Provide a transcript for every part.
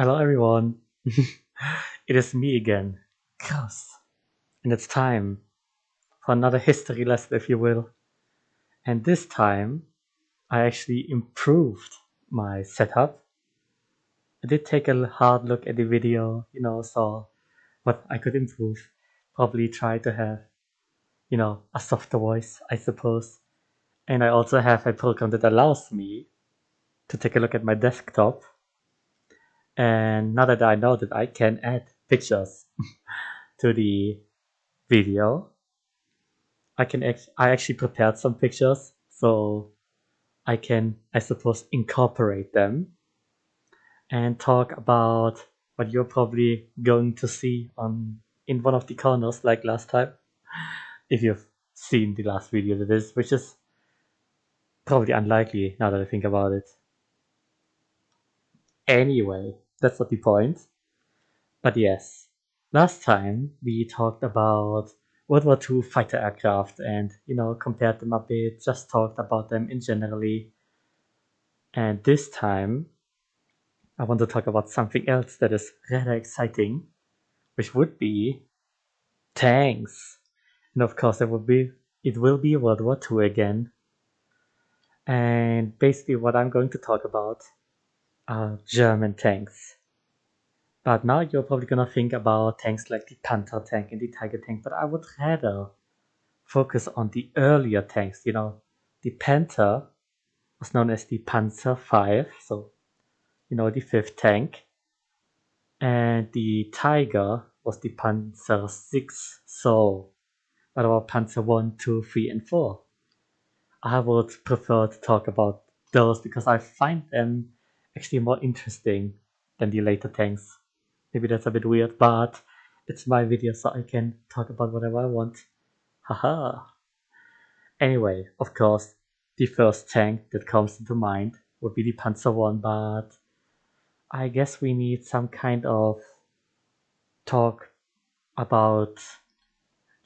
Hello everyone. It is me again, Kraus. And it's time for another history lesson, if you will. And this time, I actually improved my setup. I did take a hard look at the video, saw what I could improve. Probably try to have, a softer voice, I suppose. And I also have a program that allows me to take a look at my desktop. And now that I know that I can add pictures to the video, I actually prepared some pictures, so I can, I suppose, incorporate them and talk about what you're probably going to see on in one of the corners like last time, if you've seen the last video that is, which is probably unlikely now that I think about it. Anyway, that's not the point. But yes, last time we talked about World War II fighter aircraft and, compared them a bit, just talked about them in generally. And this time, I want to talk about something else that is rather exciting, which would be tanks. And of course, it will be World War II again. And basically, what I'm going to talk about are German tanks. But now you're probably gonna think about tanks like the Panther tank and the Tiger tank, but I would rather focus on the earlier tanks. The Panther was known as the Panzer V, so the fifth tank, and the Tiger was the Panzer VI. So what about Panzer 1, 2, 3, and 4? I would prefer to talk about those because I find them actually more interesting than the later tanks. Maybe that's a bit weird, but it's my video, so I can talk about whatever I want. Haha. Anyway, of course, the first tank that comes into mind would be the Panzer 1, but I guess we need some kind of talk about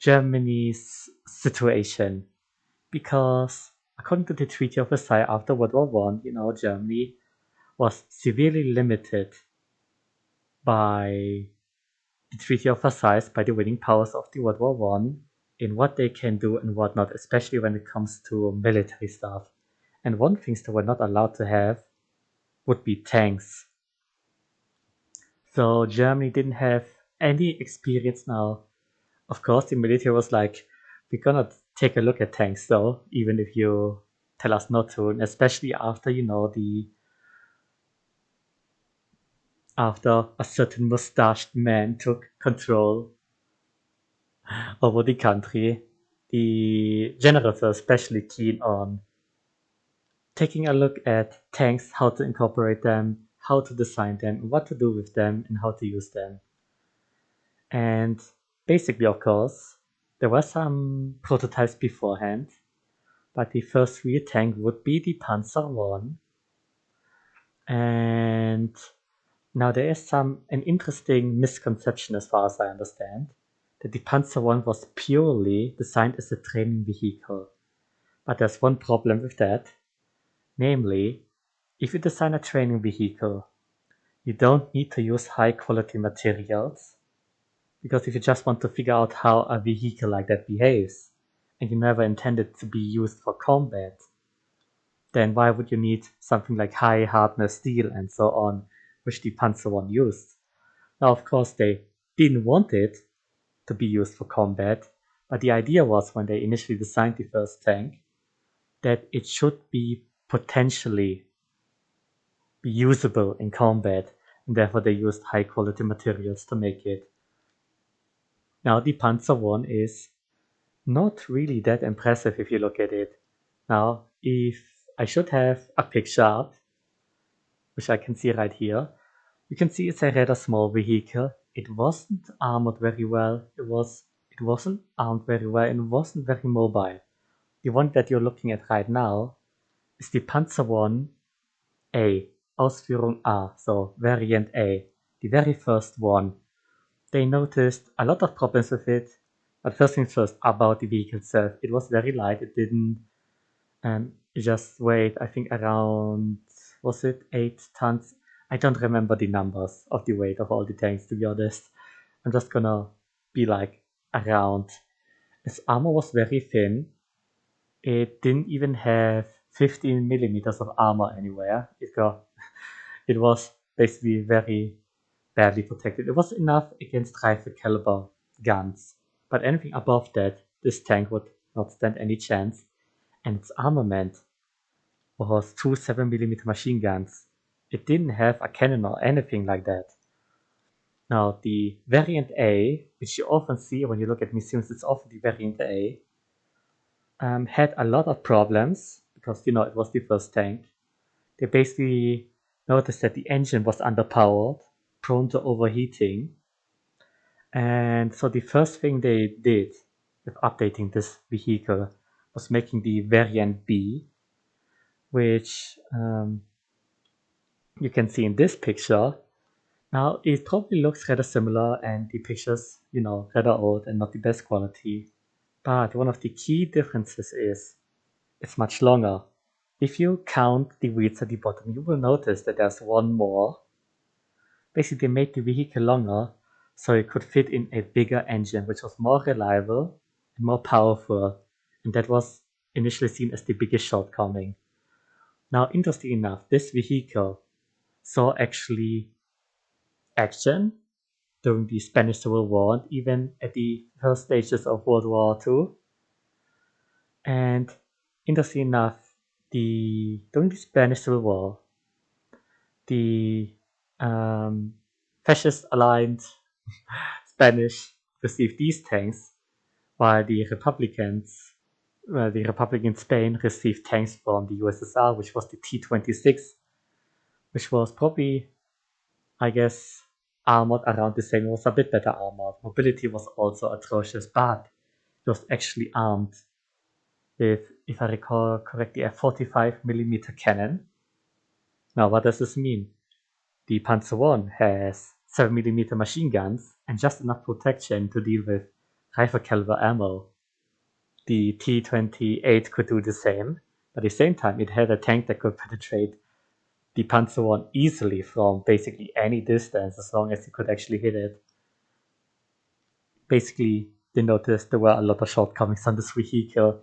Germany's situation, because according to the Treaty of Versailles after World War One, Germany was severely limited by the Treaty of Versailles, by the winning powers of the World War One, in what they can do and what not, especially when it comes to military stuff. And one thing they were not allowed to have would be tanks. So Germany didn't have any experience now. Of course, the military was like, we're gonna take a look at tanks though, even if you tell us not to, and especially after, after a certain mustached man took control over the country, the generals are especially keen on taking a look at tanks, how to incorporate them, how to design them, what to do with them, and how to use them. And basically, of course, there were some prototypes beforehand, but the first real tank would be the Panzer 1. And now there is an interesting misconception, as far as I understand, that the Panzer 1 was purely designed as a training vehicle. But there's one problem with that. Namely, if you design a training vehicle, you don't need to use high quality materials, because if you just want to figure out how a vehicle like that behaves, and you never intend it to be used for combat, then why would you need something like high hardness steel and so on, which the Panzer 1 used? Now, of course, they didn't want it to be used for combat, but the idea was, when they initially designed the first tank, that it should be potentially be usable in combat, and therefore they used high quality materials to make it. Now, the Panzer 1 is not really that impressive if you look at it. Now, if I should have a picture up, which I can see right here, you can see it's a rather small vehicle. It wasn't armored very well. It wasn't armed very well, and it wasn't very mobile. The one that you're looking at right now is the Panzer 1 A, Ausführung A, so variant A, the very first one. They noticed a lot of problems with it, but first things first, about the vehicle itself. It was very light. It didn't it just weighed, I think, around, was it 8 tons? I don't remember the numbers of the weight of all the tanks, to be honest. I'm just gonna be like around. Its armor was very thin. It didn't even have 15 millimeters of armor anywhere. It was basically very badly protected. It was enough against rifle caliber guns, but anything above that, this tank would not stand any chance. And its armament was two 7mm machine guns. It didn't have a cannon or anything like that. Now, the variant A, which you often see when you look at museums, it's often the variant A, had a lot of problems because, it was the first tank. They basically noticed that the engine was underpowered, prone to overheating. And so the first thing they did with updating this vehicle was making the variant B, which you can see in this picture. Now, it probably looks rather similar, and the pictures, rather old and not the best quality. But one of the key differences is it's much longer. If you count the wheels at the bottom, you will notice that there's one more. Basically, they made the vehicle longer so it could fit in a bigger engine, which was more reliable and more powerful. And that was initially seen as the biggest shortcoming. Now, interesting enough, this vehicle saw actually action during the Spanish Civil War and even at the first stages of World War II. And interesting enough, during the Spanish Civil War, the fascist aligned Spanish received these tanks, while the Republican Spain received tanks from the USSR, which was the T-26, which was probably, I guess, armored around the same. It was a bit better armored. Mobility was also atrocious, but it was actually armed with, if I recall correctly, a 45mm cannon. Now, what does this mean? The Panzer I has 7mm machine guns and just enough protection to deal with rifle caliber ammo. The T-28 could do the same, but at the same time it had a tank that could penetrate the Panzer I easily from basically any distance as long as you could actually hit it. Basically, they noticed there were a lot of shortcomings on this vehicle,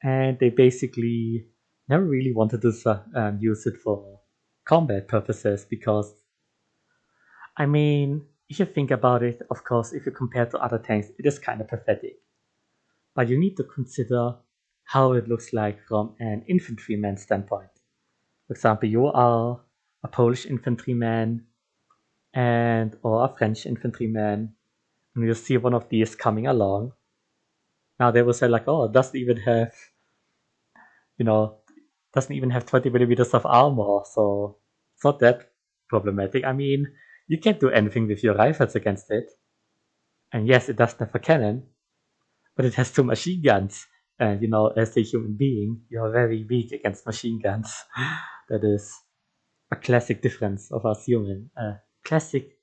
and they basically never really wanted to use it for combat purposes because, I mean, if you think about it, of course, if you compare to other tanks, it is kind of pathetic. But you need to consider how it looks like from an infantryman standpoint. For example, you are a Polish infantryman or a French infantryman, and you see one of these coming along. Now they will say like, oh, it doesn't even have 20 millimeters of armor, so it's not that problematic. I mean, you can't do anything with your rifles against it. And yes, it doesn't have a cannon, but it has two machine guns. And as a human being, you're very weak against machine guns. That is a classic difference of us humans. A classic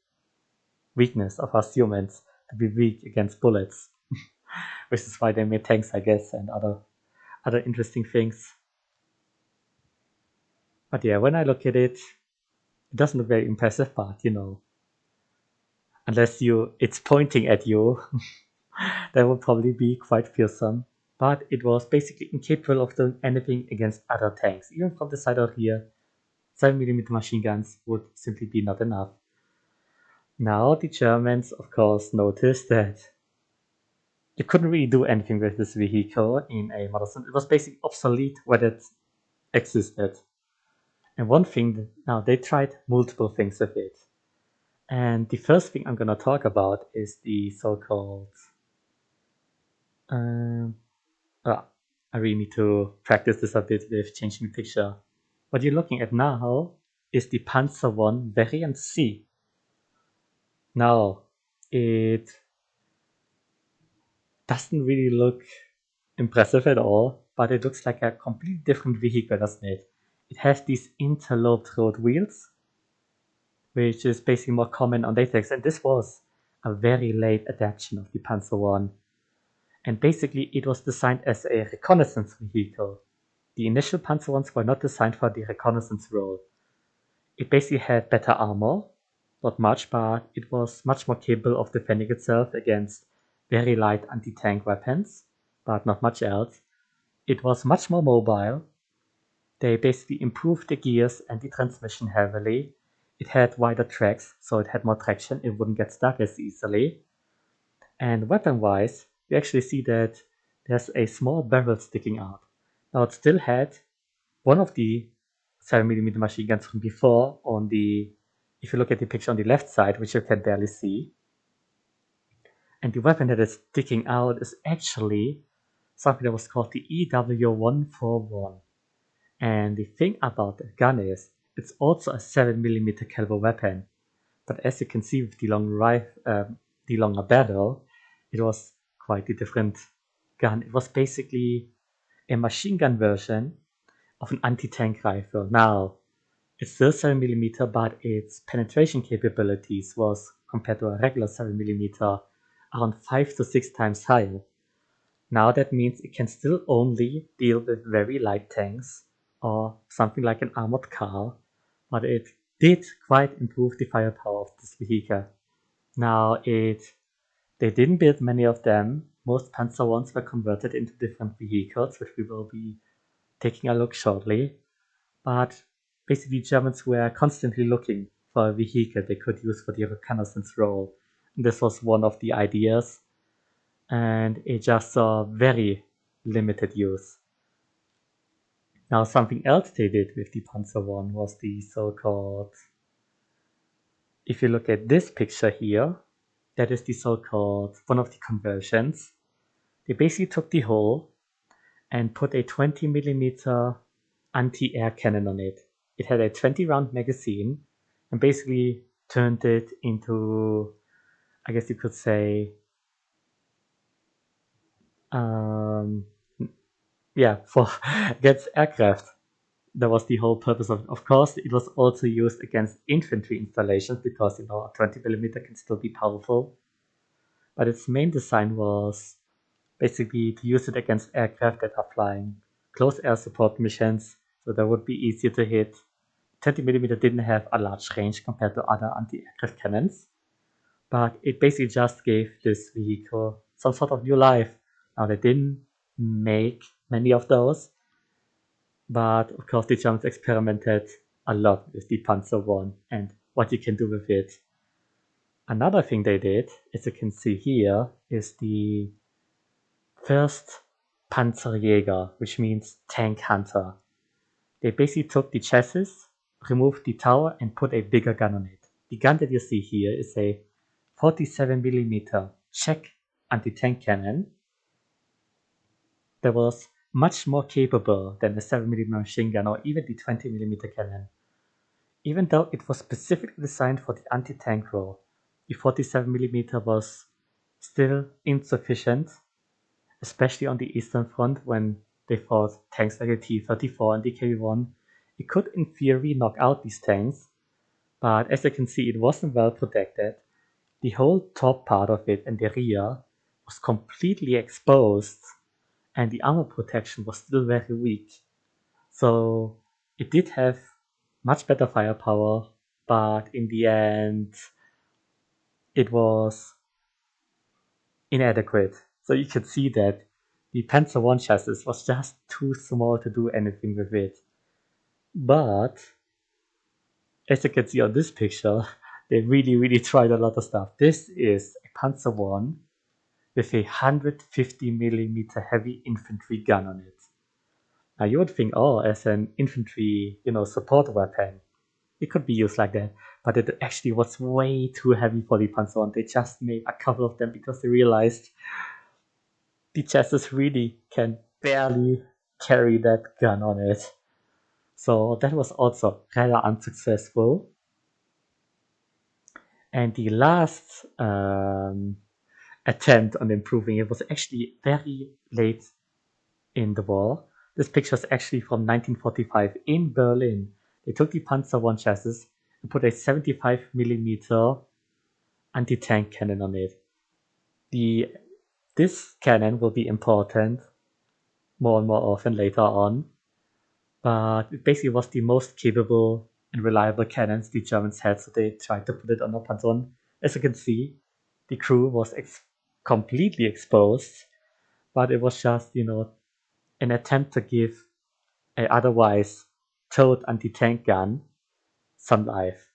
weakness of us humans to be weak against bullets. Which is why they made tanks, I guess, and other interesting things. But yeah, when I look at it, it doesn't look very impressive, but unless it's pointing at you, that would probably be quite fearsome. But it was basically incapable of doing anything against other tanks. Even from the side of here, 7mm machine guns would simply be not enough. Now the Germans, of course, noticed that you couldn't really do anything with this vehicle in a model. It was basically obsolete when it existed. And one thing, now they tried multiple things with it. And the first thing I'm going to talk about is the so-called I really need to practice this a bit with changing the picture. What you're looking at now is the Panzer I variant C. Now, it doesn't really look impressive at all, but it looks like a completely different vehicle, doesn't it? It has these interloped road wheels, which is basically more common on latex, and this was a very late adaptation of the Panzer I. And basically, it was designed as a reconnaissance vehicle. The initial Panzer Is were not designed for the reconnaissance role. It basically had better armor, not much, but it was much more capable of defending itself against very light anti-tank weapons, but not much else. It was much more mobile. They basically improved the gears and the transmission heavily. It had wider tracks, so it had more traction, it wouldn't get stuck as easily. And weapon-wise, you actually see that there's a small barrel sticking out. Now it still had one of the 7mm machine guns from before on the, if you look at the picture on the left side, which you can barely see. And the weapon that is sticking out is actually something that was called the EW141. And the thing about the gun is, it's also a 7mm caliber weapon. But as you can see with the the longer barrel, it was quite a different gun. It was basically a machine gun version of an anti-tank rifle. Now, it's still 7mm, but its penetration capabilities was, compared to a regular 7mm, around 5 to 6 times higher. Now that means it can still only deal with very light tanks or something like an armored car, but it did quite improve the firepower of this vehicle. Now they didn't build many of them. Most Panzer ones were converted into different vehicles, which we will be taking a look shortly. But basically Germans were constantly looking for a vehicle they could use for the reconnaissance role. And this was one of the ideas, and it just saw very limited use. Now something else they did with the Panzer I was the so-called, if you look at this picture here, that is the so-called one of the conversions. They basically took the hull and put a 20mm anti-air cannon on it. It had a 20-round magazine and basically turned it into, I guess you could say, yeah, for against aircraft. That was the whole purpose of it. Of course, it was also used against infantry installations because, a 20mm can still be powerful. But its main design was basically to use it against aircraft that are flying close air support missions, so that would be easier to hit. 20mm didn't have a large range compared to other anti-aircraft cannons, but it basically just gave this vehicle some sort of new life. Now, they didn't make many of those, but of course the Germans experimented a lot with the Panzer I and what you can do with it. Another thing they did, as you can see here, is the first Panzerjäger, which means tank hunter. They basically took the chassis, removed the tower, and put a bigger gun on it. The gun that you see here is a 47mm Czech anti-tank cannon that was much more capable than the 7mm machine gun or even the 20mm cannon. Even though it was specifically designed for the anti-tank role, the 47mm was still insufficient, especially on the Eastern Front when they fought tanks like the T-34 and the KV-1. It could in theory knock out these tanks, but as you can see, it wasn't well protected. The whole top part of it and the rear was completely exposed, and the armor protection was still very weak. So it did have much better firepower, but in the end, it was inadequate. So you could see that the Panzer I chassis was just too small to do anything with it. But as you can see on this picture, they really tried a lot of stuff. This is a Panzer I with a 150mm heavy infantry gun on it. Now you would think, oh, as an infantry, support weapon, it could be used like that, but it actually was way too heavy for the Panzer I. They just made a couple of them because they realized the chassis really can barely carry that gun on it. So that was also rather unsuccessful. And the last attempt on improving it was actually very late in the war. This picture is actually from 1945 in Berlin. They took the Panzer I chassis and put a 75mm anti-tank cannon on it. This cannon will be important more and more often later on, but it basically was the most capable and reliable cannons the Germans had, so they tried to put it on a Panzer. As you can see, the crew was completely exposed, but it was just, an attempt to give a otherwise towed anti-tank gun some life.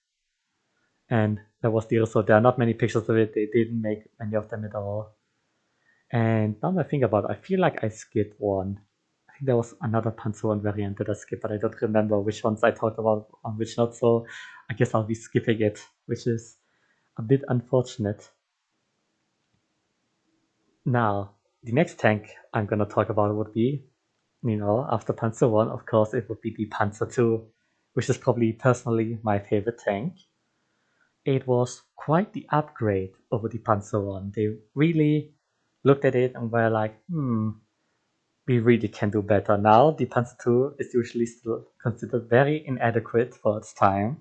And that was the result. There are not many pictures of it. They didn't make many of them at all. And now I think about it, I feel like I skipped one. I think there was another Panzer One variant that I skipped, but I don't remember which ones I talked about and which not. So I guess I'll be skipping it, which is a bit unfortunate. Now, the next tank I'm gonna talk about would be, after Panzer One, of course, it would be the Panzer Two, which is probably personally my favorite tank. It was quite the upgrade over the Panzer One. They really looked at it and were like, we really can do better. Now, the Panzer II is usually still considered very inadequate for its time,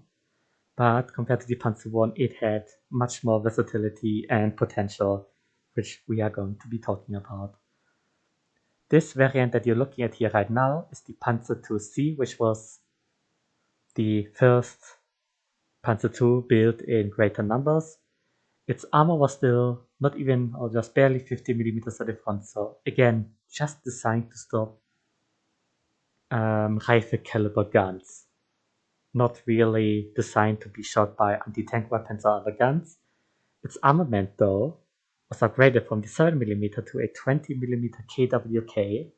but compared to the Panzer I, it had much more versatility and potential, which we are going to be talking about. This variant that you're looking at here right now is the Panzer II-C, which was the first Panzer II built in greater numbers. Its armor was still not even or just barely 50 millimeters at the front, so again, just designed to stop rifle caliber guns, not really designed to be shot by anti-tank weapons or other guns. Its armament, though, was upgraded from the 7mm to a 20mm KWK,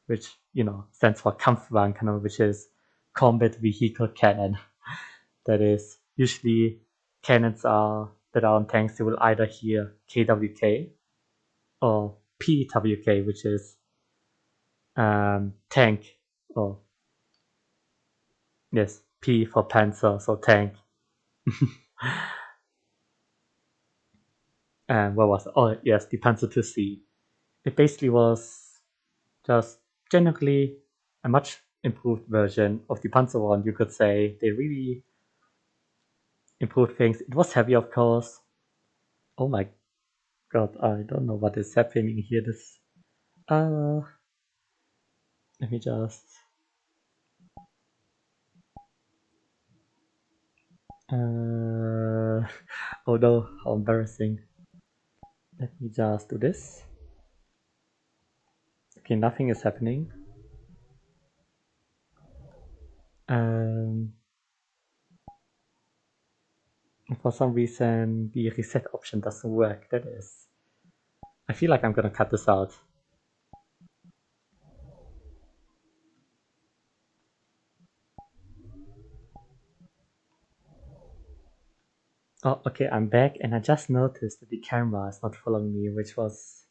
which, stands for Kampfwagenkanone, which is Combat Vehicle Cannon. That is, usually cannons that are on tanks, you will either hear KWK or PWK, which is tank, or yes, P for Panzer, so tank. And what was it? Oh, yes, the Panzer II-C. It basically was just generally a much improved version of the Panzer One, you could say. They really improved things. It was heavy, of course. Oh my god, I don't know what is happening here. Let me just, oh no, how embarrassing. Let me just do this. Okay, nothing is happening. For some reason, the reset option doesn't work. That is, I feel like I'm gonna cut this out. Oh, okay, I'm back, and I just noticed that the camera is not following me, which was,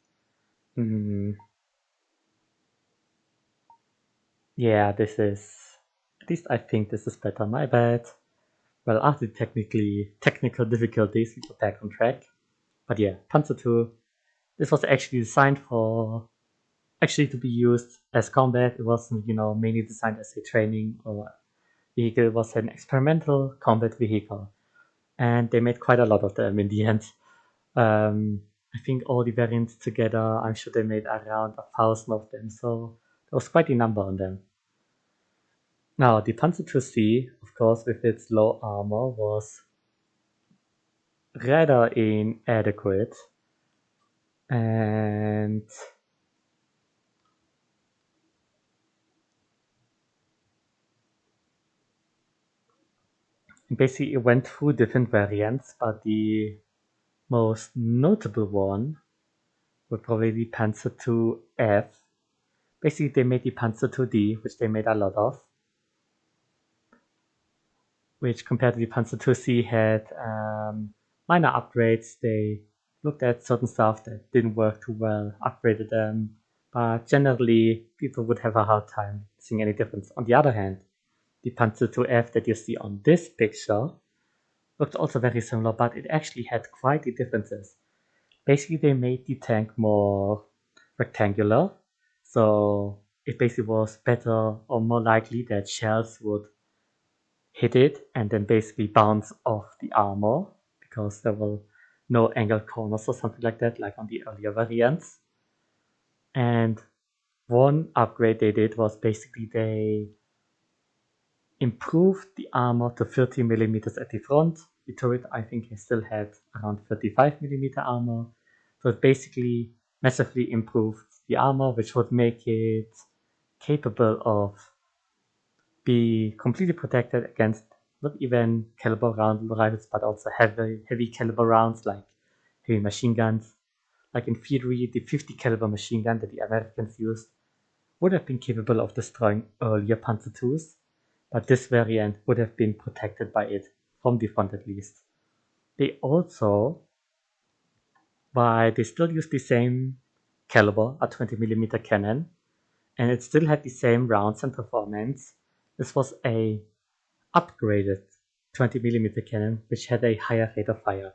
yeah, this is, at least I think this is better. My bad. Well, after technical difficulties, we got back on track. But yeah, Panzer II, this was actually designed to be used as combat. It wasn't, mainly designed as a training or vehicle. It was an experimental combat vehicle. And they made quite a lot of them in the end. I think all the variants together, I'm sure they made around 1,000 of them, so there was quite a number on them. Now, the Panzer II-C, of course, with its low armor, was rather inadequate, and basically it went through different variants, but the most notable one would probably be Panzer II-F. Basically, they made the Panzer II-D, which they made a lot of, which compared to the Panzer II-C had minor upgrades. They looked at certain stuff that didn't work too well, upgraded them, but generally people would have a hard time seeing any difference. On the other hand, the Panzer II-F that you see on this picture looked also very similar, but it actually had quite the differences. Basically, they made the tank more rectangular, so it basically was better or more likely that shells would hit it and then basically bounce off the armor because there were no angled corners or something like that, like on the earlier variants. And one upgrade they did was basically they improved the armor to 30 millimeters at the front. The turret, I think, still had around 35 millimeter armor. So it basically massively improved the armor, which would make it capable of be completely protected against not even caliber round rifles, but also heavy caliber rounds like heavy machine guns. Like in theory, the 50 caliber machine gun that the Americans used would have been capable of destroying earlier Panzer IIs, but this variant would have been protected by it, from the front at least. They also, while they still used the same caliber, a 20mm cannon, and it still had the same rounds and performance, this was a upgraded 20mm cannon which had a higher rate of fire.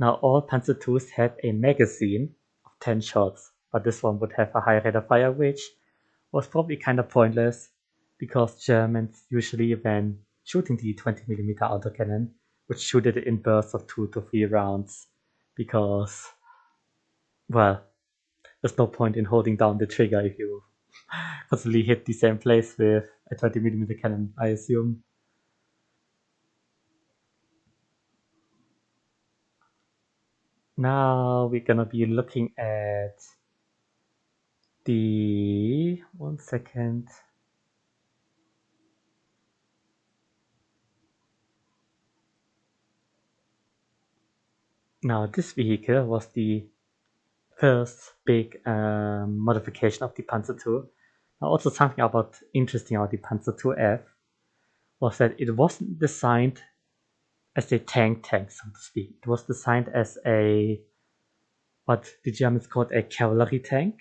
Now all Panzer IIs had a magazine of 10 shots, but this one would have a higher rate of fire, which was probably kind of pointless because Germans usually, when shooting the 20mm autocannon, would shoot it in bursts of 2 to 3 rounds because, well, there's no point in holding down the trigger if you constantly hit the same place with a 20mm cannon, I assume. Now we're gonna be looking at the 1 second. Now this vehicle was the first big modification of the Panzer II. Now also something about interesting about the Panzer II-F was that it wasn't designed as a tank, so to speak. It was designed as a, what the Germans called a cavalry tank,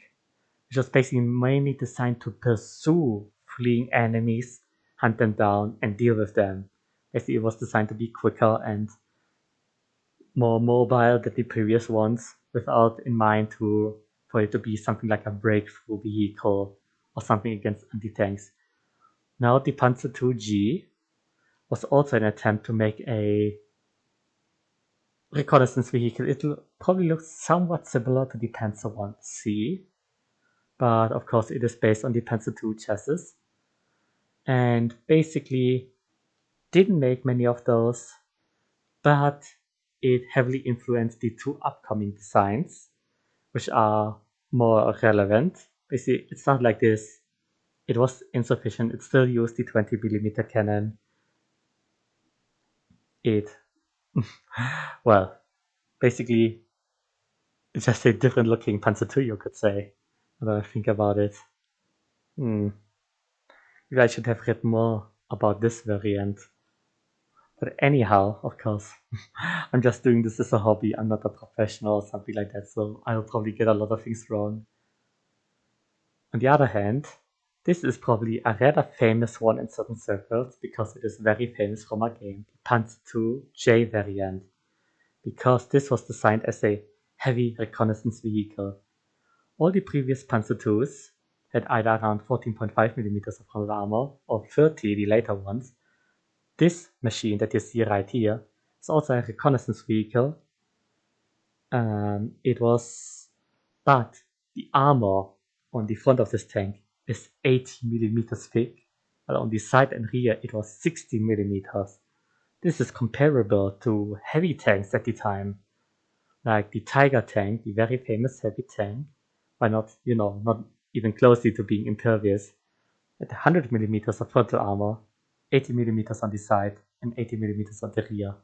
which was basically mainly designed to pursue fleeing enemies, hunt them down, and deal with them. Basically, it was designed to be quicker and more mobile than the previous ones, without in mind for it to be something like a breakthrough vehicle or something against anti-tanks. Now the Panzer II-G was also an attempt to make a reconnaissance vehicle. It probably looks somewhat similar to the Panzer I-C, but of course it is based on the Panzer II chassis, and basically didn't make many of those, but it heavily influenced the two upcoming designs, which are more relevant. Basically, it's not like this. It was insufficient. It still used the 20mm cannon. It, well, basically, it's just a different looking Panzer II, you could say. When I think about it. Maybe I should have read more about this variant. But anyhow, of course, I'm just doing this as a hobby. I'm not a professional or something like that, so I'll probably get a lot of things wrong. On the other hand, this is probably a rather famous one in certain circles because it is very famous from a game, the Panzer II J variant, because this was designed as a heavy reconnaissance vehicle. All the previous Panzer IIs had either around 14.5mm of front armor or 30, the later ones. This machine that you see right here is also a reconnaissance vehicle. But the armor on the front of this tank is 80 millimeters thick, while on the side and rear it was 60 millimeters. This is comparable to heavy tanks at the time, like the Tiger tank, the very famous heavy tank, but not even closely to being impervious, at 100 millimeters of frontal armor, 80 millimeters on the side, and 80 millimeters on the rear.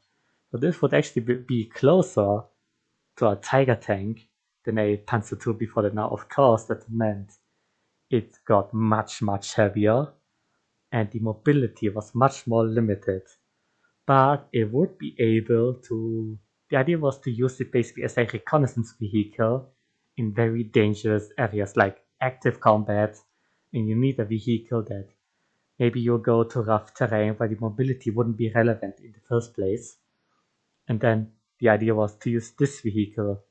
So this would actually be closer to a Tiger tank than a Panzer II before that. Now, of course, that meant it got much, much heavier, and the mobility was much more limited. But it would be able to, the idea was to use it basically as a reconnaissance vehicle in very dangerous areas like active combat, and you need a vehicle that maybe you'll go to rough terrain where the mobility wouldn't be relevant in the first place. And then the idea was to use this vehicle.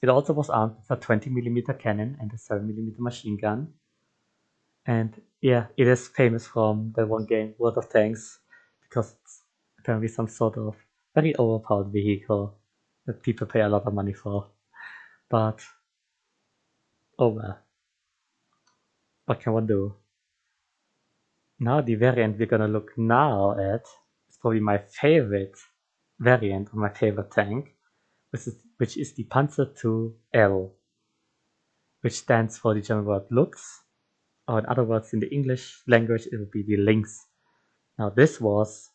It also was armed with a 20mm cannon and a 7mm machine gun. And yeah, it is famous from the one game, World of Tanks, because it's apparently some sort of very overpowered vehicle that people pay a lot of money for. But, oh well. What can one do? Now the variant we're gonna look now at is probably my favorite variant of my favorite tank, which is the Panzer II L, which stands for the German word Lux, or in other words, in the English language, it would be the Lynx. Now this was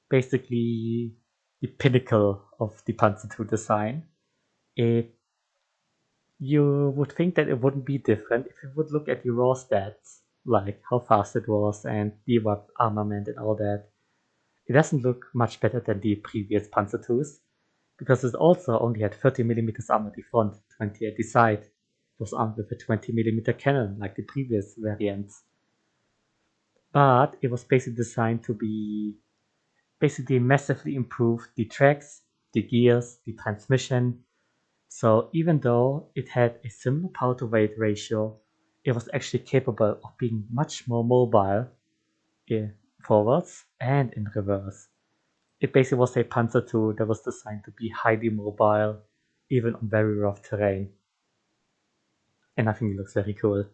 basically the pinnacle of the Panzer II design. You would think that it wouldn't be different if you would look at the raw stats, like how fast it was and the armament and all that. It doesn't look much better than the previous Panzer IIs, because it also only had 30mm armor at the front, 20 at the side. It was armed with a 20mm cannon, like the previous variants. But it was basically designed to be basically massively improve the tracks, the gears, the transmission. So even though it had a similar power to weight ratio, it was actually capable of being much more mobile in forwards and in reverse. It basically was a Panzer II that was designed to be highly mobile, even on very rough terrain. And I think it looks very cool.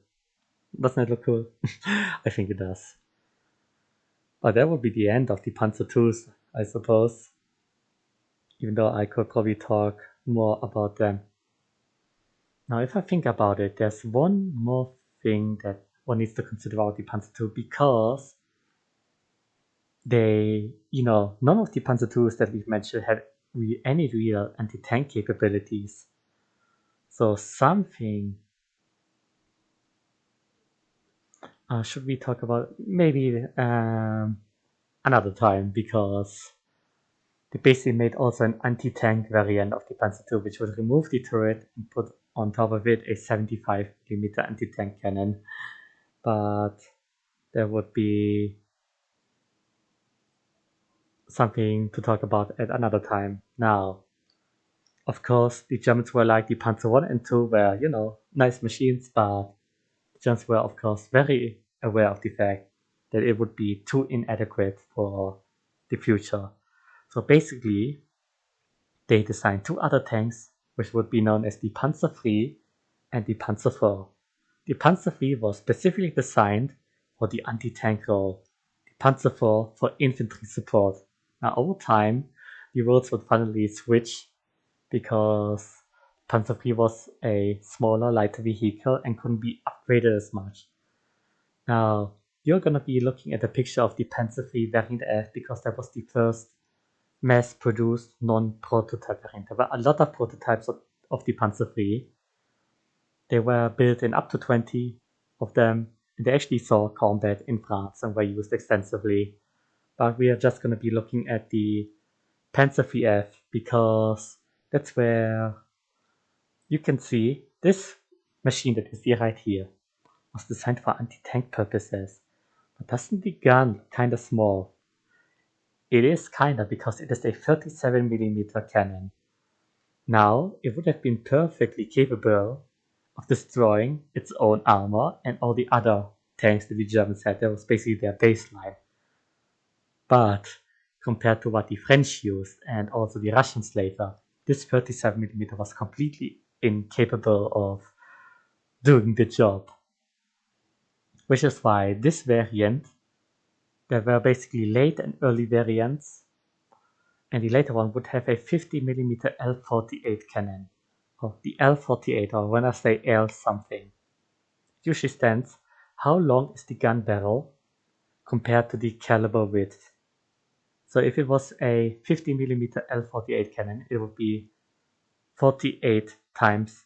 Doesn't it look cool? I think it does. But that would be the end of the Panzer IIs, I suppose. Even though I could probably talk more about them. Now, if I think about it, there's one more thing that one needs to consider about the Panzer II, because none of the Panzer IIs that we've mentioned had any real anti-tank capabilities. So something should we talk about maybe another time, because they basically made also an anti-tank variant of the Panzer II, which would remove the turret and put on top of it a 75mm anti-tank cannon. But there would be something to talk about at another time. Now, of course, the Germans were like the Panzer 1 and 2 were, nice machines, but the Germans were, of course, very aware of the fact that it would be too inadequate for the future. So basically, they designed two other tanks, which would be known as the Panzer III and the Panzer IV. The Panzer III was specifically designed for the anti-tank role, the Panzer IV for infantry support. Now, over time, the roles would finally switch, because Panzer III was a smaller, lighter vehicle and couldn't be upgraded as much. Now, you're gonna be looking at a picture of the Panzer III variant F, because that was the first mass-produced non-prototype variant. There were a lot of prototypes of the Panzer III. They were built in up to 20 of them, and they actually saw combat in France and were used extensively. But we are just going to be looking at the Panzer VF, because that's where you can see this machine that you see right here was designed for anti-tank purposes. But doesn't the gun look kinda small? It is kinda, because it is a 37mm cannon. Now, it would have been perfectly capable of destroying its own armor and all the other tanks that the Germans had. That was basically their baseline. But compared to what the French used and also the Russians later, this 37mm was completely incapable of doing the job. Which is why this variant, there were basically late and early variants, and the later one would have a 50mm L48 cannon. Or the L48, or when I say L something, it usually stands how long is the gun barrel compared to the caliber width. So if it was a 50mm L48 cannon, it would be 48 times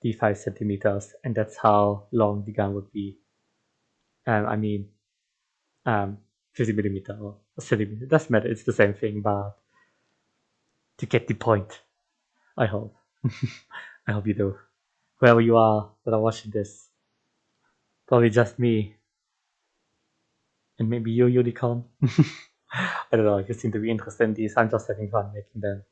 the 5 centimeters, and that's how long the gun would be. I mean, 50mm or centimeter, it doesn't matter, it's the same thing, but to get the point, I hope. I hope you do. Whoever you are that are watching this, probably just me, and maybe you, Unicorn. I don't know, you seem to be interested in these, I'm just having fun making them.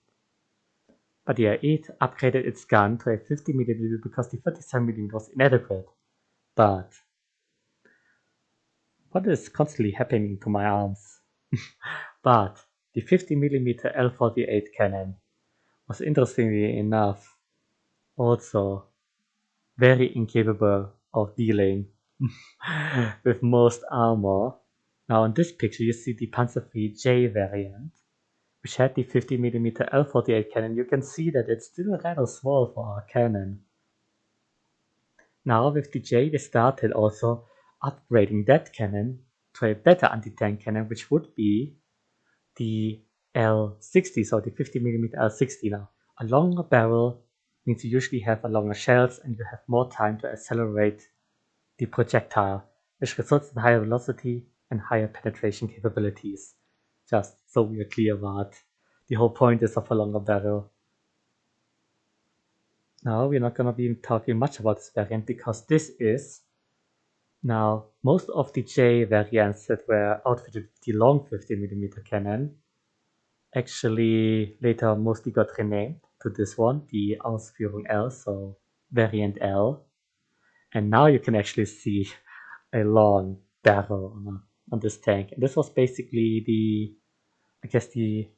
But yeah, it upgraded its gun to a 50mm because the 37mm was inadequate. But what is constantly happening to my arms? But the 50mm L48 cannon was, interestingly enough, also very incapable of dealing with most armor Now in this picture you see the Panzer J variant, which had the 50mm L48 cannon. You can see that it's still rather small for a cannon. Now with the J they started also upgrading that cannon to a better anti-tank cannon, which would be the L60, so the 50mm L60 now. A longer barrel means you usually have a longer shells and you have more time to accelerate the projectile, which results in higher velocity and higher penetration capabilities. Just so we are clear about the whole point is of a longer barrel. Now we're not going to be talking much about this variant because this is now most of the J variants that were outfitted with the long 50mm cannon actually later mostly got renamed to this one, the Ausführung L, so variant L. And now you can actually see a long barrel on this tank. And this was basically the, I guess, the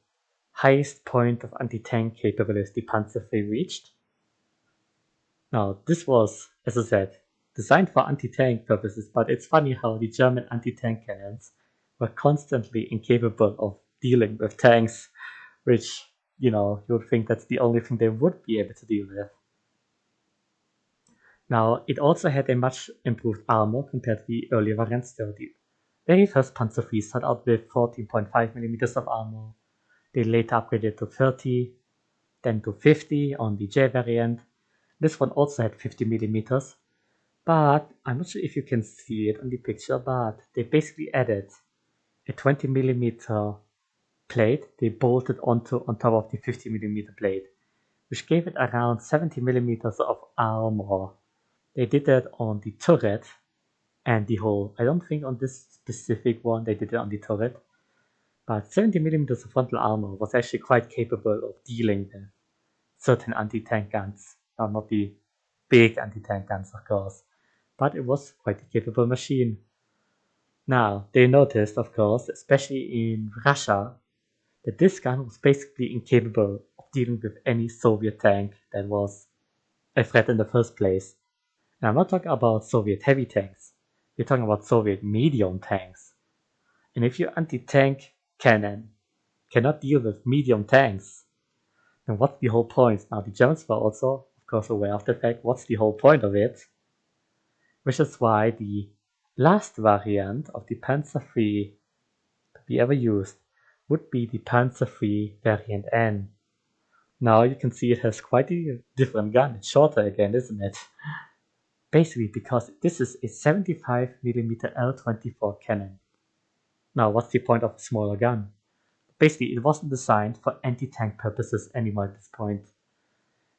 highest point of anti-tank capability the Panzerfree reached. Now, this was, as I said, designed for anti-tank purposes, but it's funny how the German anti-tank cannons were constantly incapable of dealing with tanks, which, you would think that's the only thing they would be able to deal with. Now, it also had a much improved armor compared to the earlier variants. So the very first Panzerfree started out with 14.5mm of armor. They later upgraded to 30, then to 50 on the J variant. This one also had 50mm, but I'm not sure if you can see it on the picture, but they basically added a 20mm plate they bolted on top of the 50mm plate, which gave it around 70mm of armor. They did that on the turret and the hull. I don't think on this specific one they did it on the turret, but 70mm of frontal armor was actually quite capable of dealing with certain anti-tank guns. Now, not the big anti-tank guns, of course, but it was quite a capable machine. Now, they noticed, of course, especially in Russia, that this gun was basically incapable of dealing with any Soviet tank that was a threat in the first place. And I'm not talking about Soviet heavy tanks, we're talking about Soviet medium tanks. And if your anti-tank cannon cannot deal with medium tanks, then what's the whole point? Now the Germans were also, of course, aware of the fact, what's the whole point of it? Which is why the last variant of the Panzerfree to be ever used would be the Panzerfree variant N. Now you can see it has quite a different gun. It's shorter again, isn't it? Basically because this is a 75mm L24 cannon. Now what's the point of a smaller gun? Basically it wasn't designed for anti-tank purposes anymore at this point.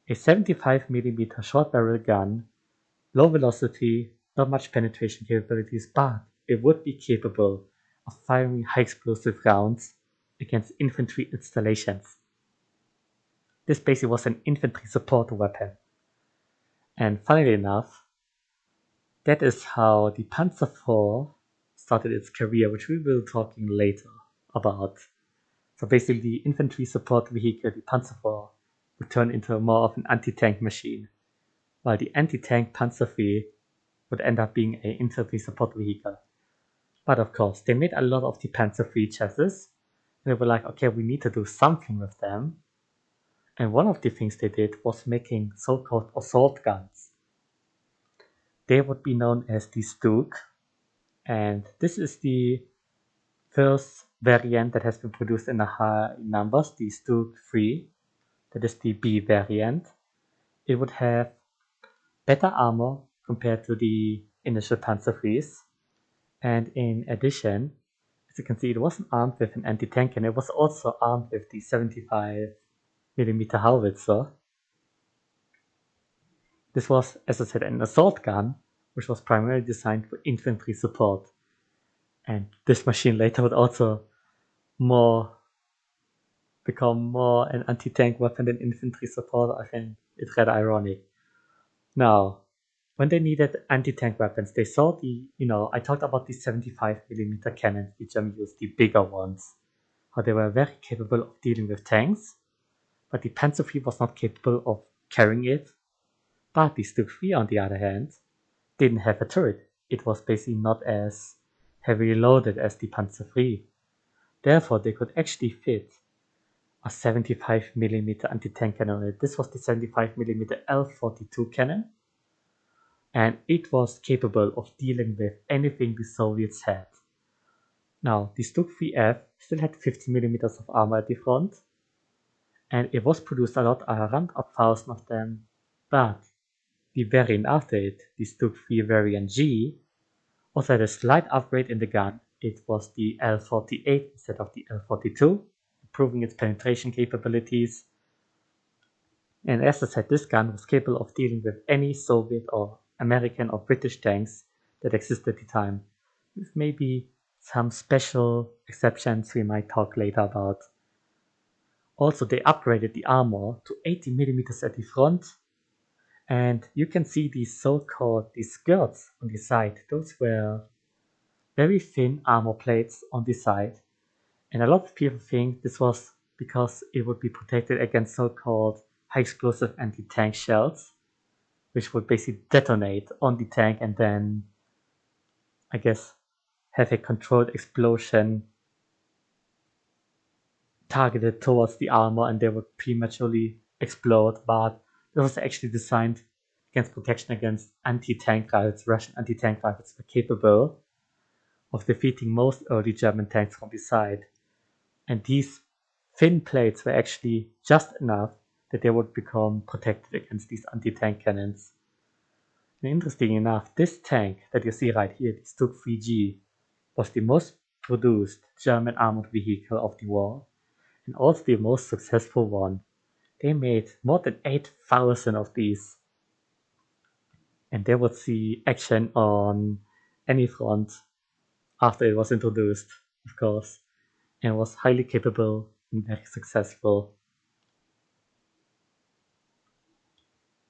A 75mm short barrel gun, low velocity, not much penetration capabilities, but it would be capable of firing high explosive rounds against infantry installations. This basically was an infantry support weapon. And funnily enough, that is how the Panzer IV started its career, which we will be talking later about. So basically the infantry support vehicle, the Panzer IV, would turn into more of an anti-tank machine, while the anti-tank Panzer III would end up being an infantry support vehicle. But of course, they made a lot of the Panzer III chassis, and they were like, okay, we need to do something with them. And one of the things they did was making so-called assault guns. They would be known as the Stuk, and this is the first variant that has been produced in high numbers, the Stuk 3, that is the B variant. It would have better armor compared to the initial Panzer IIIs, and in addition, as you can see, it wasn't armed with an anti-tank and it was also armed with the 75mm howitzer. This was, as I said, an assault gun, which was primarily designed for infantry support. And this machine later would also become more an anti-tank weapon than infantry support. I think it's rather ironic. Now, when they needed anti-tank weapons, they saw I talked about the 75mm cannons the Germans used, the bigger ones, how they were very capable of dealing with tanks, but the Panzer III was not capable of carrying it. But the Stuk 3, on the other hand, didn't have a turret. It was basically not as heavily loaded as the Panzer III. Therefore, they could actually fit a 75mm anti-tank cannon on it. This was the 75mm L-42 cannon, and it was capable of dealing with anything the Soviets had. Now, the Stug 3F still had 50mm of armor at the front, and it was produced a lot, around 1,000 of them, but the variant after it, the Stug 3 variant G, also had a slight upgrade in the gun. It was the L-48 instead of the L-42, improving its penetration capabilities. And as I said, this gun was capable of dealing with any Soviet or American or British tanks that existed at the time, with maybe some special exceptions we might talk later about. Also, they upgraded the armor to 80mm at the front, and you can see these so-called skirts on the side. Those were very thin armor plates on the side, and a lot of people think this was because it would be protected against so-called high explosive anti-tank shells, which would basically detonate on the tank and then, I guess, have a controlled explosion targeted towards the armor, and they would prematurely explode. But it was actually designed against protection against anti-tank rifles. Russian anti-tank rifles were capable of defeating most early German tanks from the side. And these thin plates were actually just enough that they would become protected against these anti-tank cannons. And interestingly enough, this tank that you see right here, the Stug 3G, was the most produced German armored vehicle of the war, and also the most successful one. They made more than 8,000 of these, and they would see action on any front after it was introduced, of course, and was highly capable and very successful.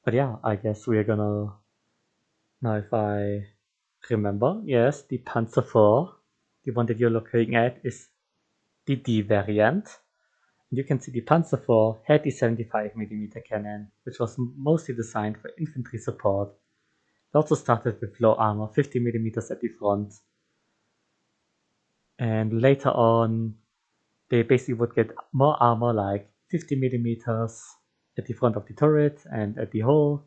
But yeah, I guess we're gonna, now if I remember, yes, the Panzer IV, the one that you're looking at, is the D variant. And you can see the Panzer IV had the 75mm cannon, which was mostly designed for infantry support. It also started with low armor, 50mm at the front. And later on, they basically would get more armor, like 50mm at the front of the turret and at the hull.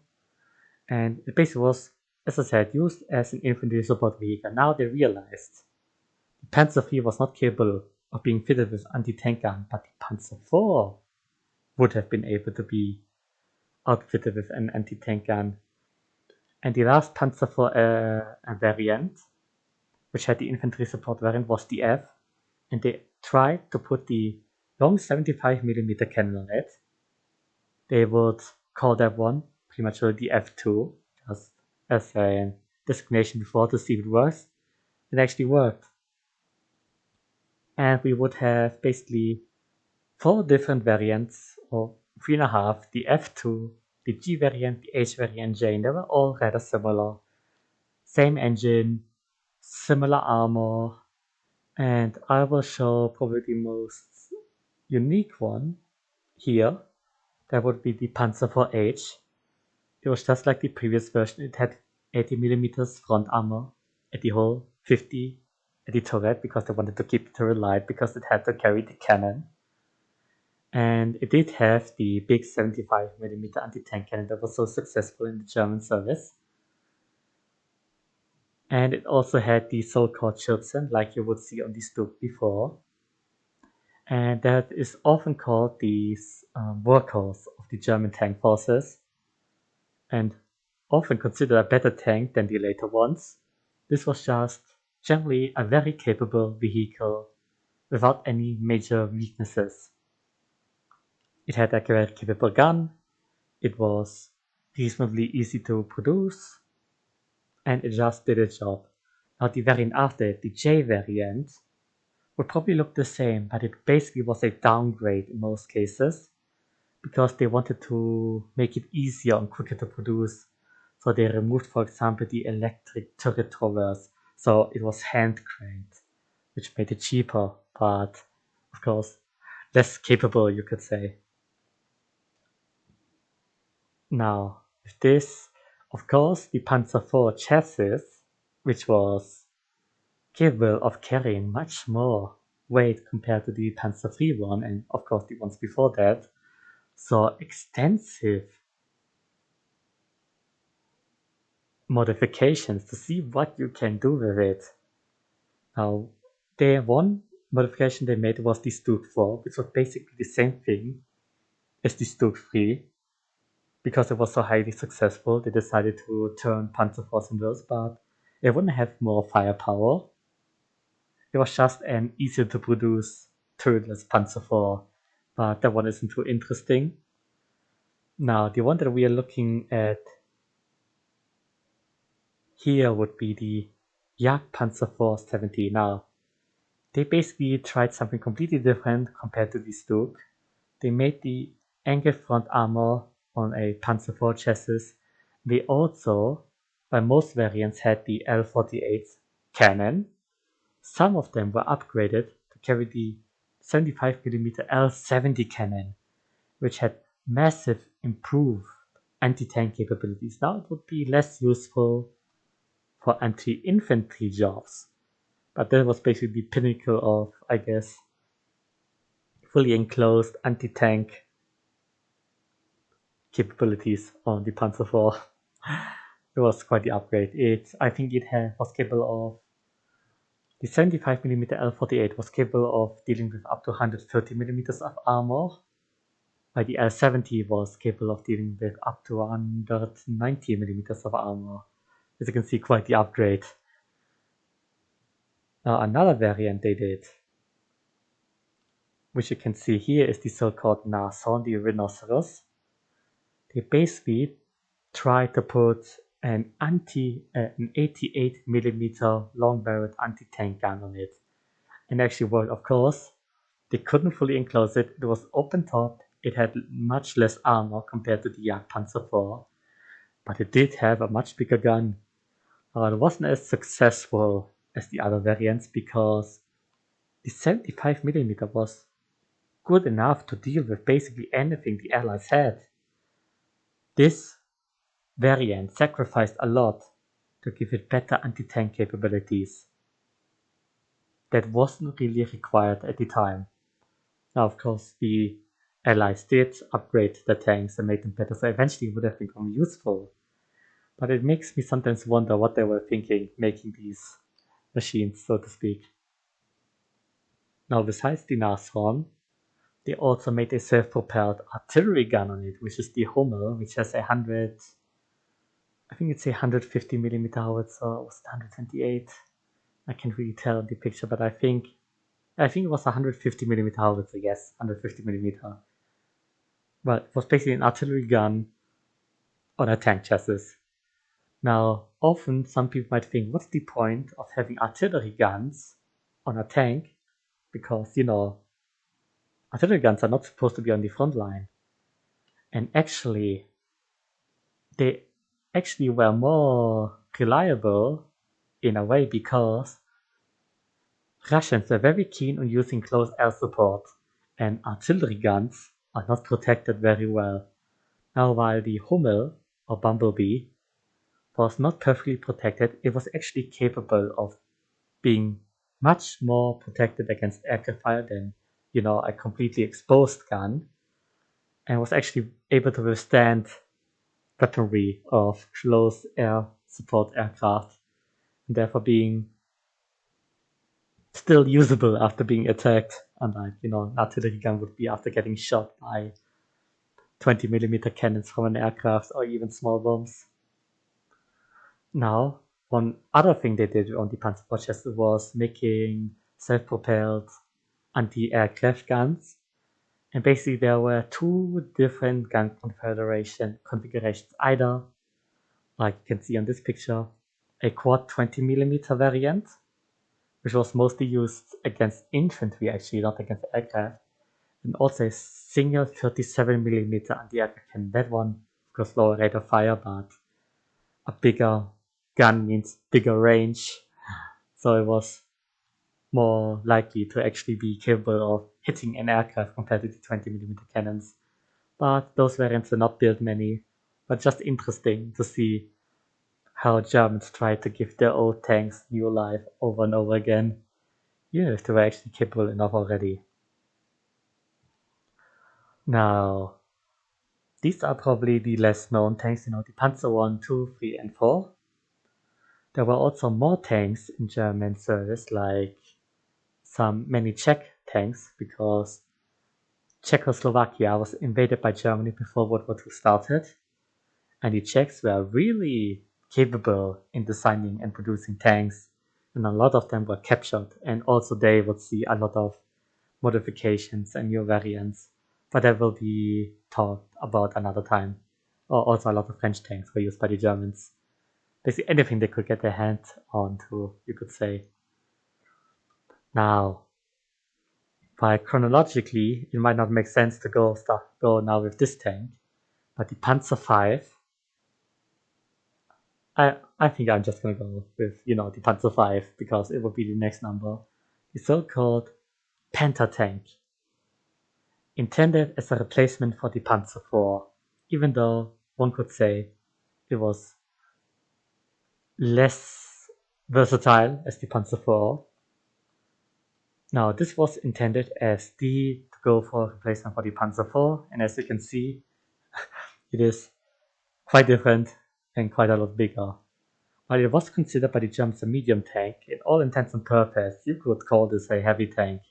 And it basically was, as I said, used as an infantry support vehicle. Now they realized the Panzer III was not capable of being fitted with anti-tank gun, but the Panzer IV would have been able to be outfitted with an anti-tank gun. And the last Panzer IV variant, which had the infantry support variant, was the F, and they tried to put the long 75mm cannon on it. They would call that one prematurely the F2, just as a designation before to see if it works. It actually worked. And we would have basically 4 different variants, or 3.5, the F2, the G variant, the H variant, J, and they were all rather similar. Same engine, similar armor, and I will show probably the most unique one here. That would be the Panzer IV-H. It was just like the previous version. It had 80mm front armor at the hull, 50 at the turret because they wanted to keep the turret light because it had to carry the cannon. And it did have the big 75mm anti-tank cannon that was so successful in the German service. And it also had the so-called Schützen, like you would see on the Stug before. And that is often called the workhorse of the German tank forces, and often considered a better tank than the later ones. This was just generally a very capable vehicle without any major weaknesses. It had a very capable gun, it was reasonably easy to produce, and it just did its job. Now the variant after it, the J variant, would probably look the same, but it basically was a downgrade in most cases, because they wanted to make it easier and quicker to produce. So they removed, for example, the electric turret traverse, so it was hand cranked, which made it cheaper, but of course less capable, you could say. Now, with this, of course, the Panzer IV chassis, which was capable of carrying much more weight compared to the Panzer III one, and of course the ones before that. So extensive modifications to see what you can do with it. Now, the one modification they made was the Stug 4, which was basically the same thing as the Stug 3. Because it was so highly successful, they decided to turn Panzer Force inverse, but it wouldn't have more firepower. It was just an easier to produce turretless Panzer IV, but that one isn't too interesting. Now, the one that we are looking at here would be the Jagdpanzer 470. Now, they basically tried something completely different compared to the Stug. They made the angle front armor on a Panzer IV chassis. They also, by most variants, had the L48 cannon. Some of them were upgraded to carry the 75mm L70 cannon, which had massive improved anti-tank capabilities. Now it would be less useful for anti-infantry jobs, but that was basically the pinnacle of, I guess, fully enclosed anti-tank capabilities on the Panzer IV. It was quite the upgrade. I think it was capable of, the 75mm L48 was capable of dealing with up to 130mm of armor, while the L70 was capable of dealing with up to 190mm of armor. As you can see, quite the upgrade. Now another variant they did, which you can see here, is the so-called Narson, the Rhinoceros. They basically tried to put an 88mm long-barreled anti-tank gun on it. And actually worked, of course. They couldn't fully enclose it. It was open-topped. It had much less armor compared to the Jagdpanzer IV, but it did have a much bigger gun. It wasn't as successful as the other variants because the 75mm was good enough to deal with basically anything the Allies had. This variant sacrificed a lot to give it better anti-tank capabilities that wasn't really required at the time. Now, of course, the Allies did upgrade the tanks and made them better, so eventually it would have become useful. But it makes me sometimes wonder what they were thinking making these machines, so to speak. Now, besides the Nashorn, they also made a self-propelled artillery gun on it, which is the Hummel, which has a 150mm howitzer, or was it 128? I can't really tell in the picture, but I think it was a 150mm howitzer, yes, 150mm. Well, it was basically an artillery gun on a tank chassis. Now, often some people might think, what's the point of having artillery guns on a tank? Because, artillery guns are not supposed to be on the front line. And actually, they actually were more reliable in a way because Russians were very keen on using close air support, and artillery guns are not protected very well. Now, while the Hummel, or Bumblebee, was not perfectly protected, it was actually capable of being much more protected against aircraft fire than, a completely exposed gun, and was actually able to withstand weaponry of close air support aircraft, and therefore being still usable after being attacked, unlike, an artillery gun would be after getting shot by 20mm cannons from an aircraft or even small bombs. Now, one other thing they did on the Panzer IV chassis was making self-propelled anti-aircraft guns. And basically there were two different gun configurations. Either, like you can see on this picture, a quad 20mm variant, which was mostly used against infantry actually, not against aircraft. And also a single 37mm anti-aircraft cannon. That one, of course, lower rate of fire, but a bigger gun means bigger range. So it was more likely to actually be capable of hitting an aircraft compared to the 20mm cannons. But those variants were not built many, but just interesting to see how Germans tried to give their old tanks new life over and over again, even if they were actually capable enough already. Now, these are probably the less known tanks, the Panzer 1, 2, 3, and 4. There were also more tanks in German service, like many Czech tanks, because Czechoslovakia was invaded by Germany before World War II started, and the Czechs were really capable in designing and producing tanks, and a lot of them were captured, and also they would see a lot of modifications and new variants, but that will be talked about another time. Also, a lot of French tanks were used by the Germans. Basically, anything they could get their hand on to, you could say. Now, while chronologically, it might not make sense to go now with this tank, but the Panzer V, I think I'm just gonna go with the Panzer V because it will be the next number. The so-called Panther tank, intended as a replacement for the Panzer IV, even though one could say it was less versatile as the Panzer IV. Now, this was intended as to go for replacement for the Panzer IV, and as you can see, it is quite different and quite a lot bigger. While it was considered by the Germans a medium tank, in all intents and purposes, you could call this a heavy tank,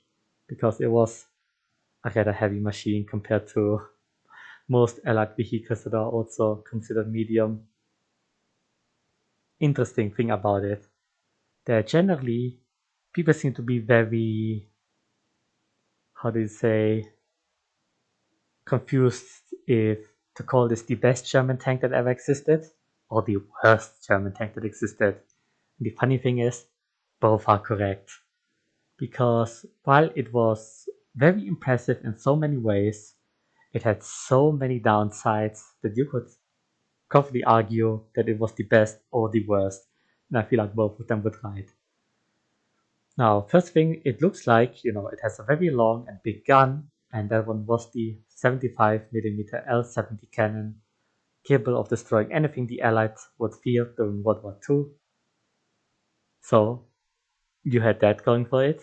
because it was a rather heavy machine compared to most Allied vehicles that are also considered medium. Interesting thing about it, that generally people seem to be very, how do you say, confused if to call this the best German tank that ever existed or the worst German tank that existed. And the funny thing is, both are correct. Because while it was very impressive in so many ways, it had so many downsides that you could confidently argue that it was the best or the worst. And I feel like both of them were right. Now, first thing, it looks like, it has a very long and big gun, and that one was the 75mm L70 cannon, capable of destroying anything the Allies would field during World War II. So, you had that going for it.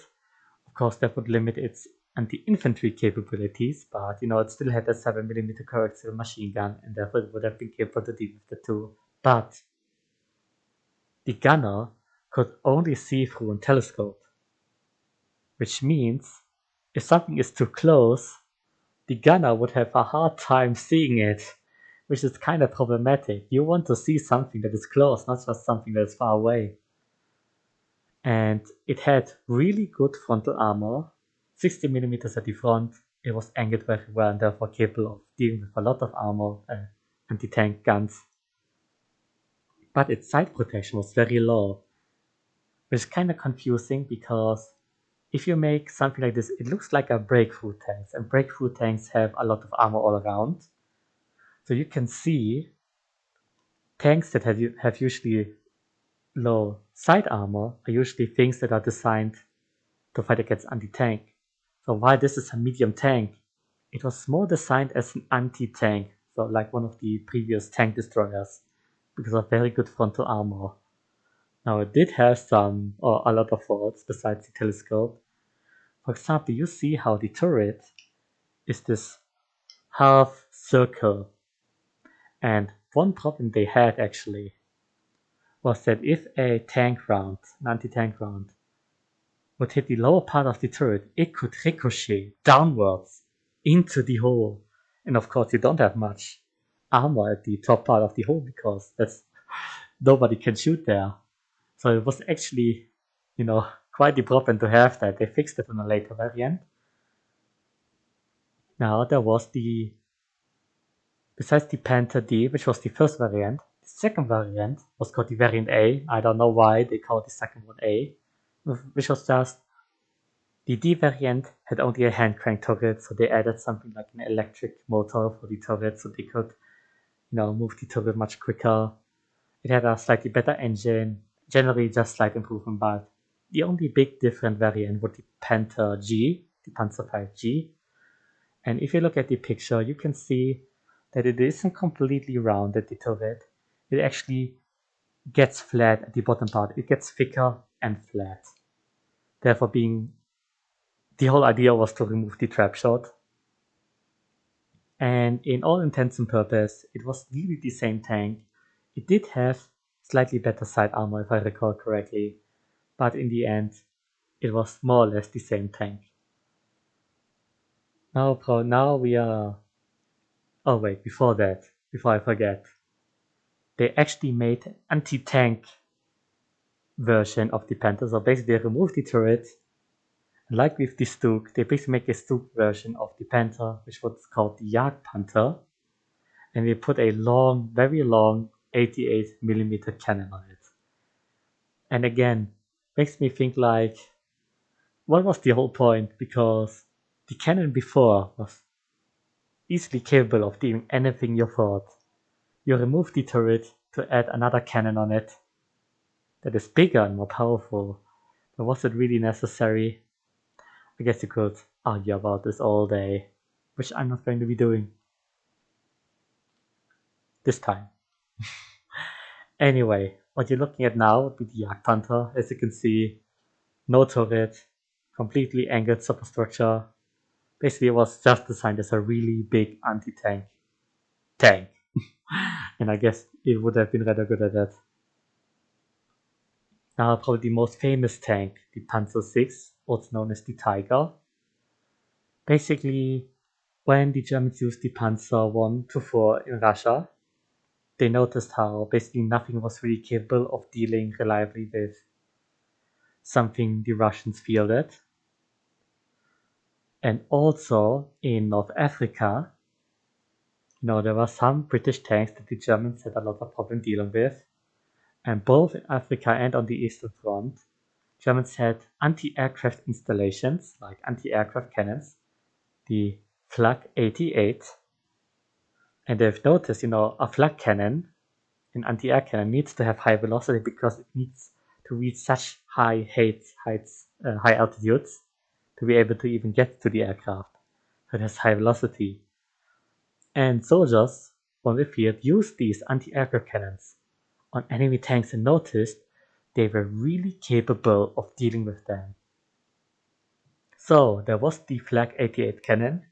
Of course, that would limit its anti-infantry capabilities, but it still had a 7mm coaxial machine gun, and therefore it would have been capable to deal with the two. But the gunner could only see through a telescope, which means if something is too close, the gunner would have a hard time seeing it, which is kind of problematic. You want to see something that is close, not just something that is far away. And it had really good frontal armor, 60mm at the front. It was angled very well and therefore capable of dealing with a lot of armor and anti-tank guns. But its side protection was very low, which is kind of confusing because if you make something like this, it looks like a breakthrough tank, and breakthrough tanks have a lot of armor all around. So you can see tanks that have usually low side armor are usually things that are designed to fight against anti-tank. So while this is a medium tank, it was more designed as an anti-tank, so like one of the previous tank destroyers, because of very good frontal armor. Now it did have a lot of faults besides the telescope. For example, you see how the turret is this half circle, and one problem they had actually was that if a tank round, an anti-tank round, would hit the lower part of the turret, it could ricochet downwards into the hole. And of course, you don't have much armor at the top part of the hole because nobody can shoot there. So it was actually, quite the problem to have that. They fixed it on a later variant. Now there was besides the Panther D, which was the first variant, the second variant was called the variant A. I don't know why they called the second one A, which was just the D variant had only a hand crank turret, so they added something like an electric motor for the turret so they could, move the turret much quicker. It had a slightly better engine, generally just slight improvement, but the only big different variant was the Panther G, the Panzer V G. And if you look at the picture, you can see that it isn't completely rounded, the turret. It actually gets flat at the bottom part. It gets thicker and flat. Therefore, the whole idea was to remove the trap shot. And in all intents and purposes, it was really the same tank. It did have slightly better side armor, if I recall correctly, but in the end, it was more or less the same tank. Now we are... Oh wait, before I forget, they actually made an anti-tank version of the Panther. So basically they removed the turret, and like with the Stook, they basically make a Stook version of the Panther, which was called the Jagdpanther, and they put a long, very long 88mm cannon on it. And again, makes me think like, what was the whole point? Because the cannon before was easily capable of doing anything you thought. You remove the turret to add another cannon on it that is bigger and more powerful. But was it really necessary? I guess you could argue about this all day, which I'm not going to be doing this time. Anyway, what you're looking at now would be the Jagdpanther. As you can see, no turret, completely angled superstructure. Basically, it was just designed as a really big anti-tank tank. And I guess it would have been rather good at that. Now, probably the most famous tank, the Panzer VI, also known as the Tiger. Basically, when the Germans used the Panzer 1 to 4 in Russia, they noticed how basically nothing was really capable of dealing reliably with something the Russians fielded. And also in North Africa, there were some British tanks that the Germans had a lot of problem dealing with. And both in Africa and on the Eastern Front, Germans had anti-aircraft installations, like anti-aircraft cannons, the Flak 88. And they've noticed, a flak cannon, an anti-air cannon, needs to have high velocity because it needs to reach such high altitudes to be able to even get to the aircraft. So it has high velocity. And soldiers on the field used these anti-aircraft cannons on enemy tanks and noticed they were really capable of dealing with them. So there was the Flak 88 cannon,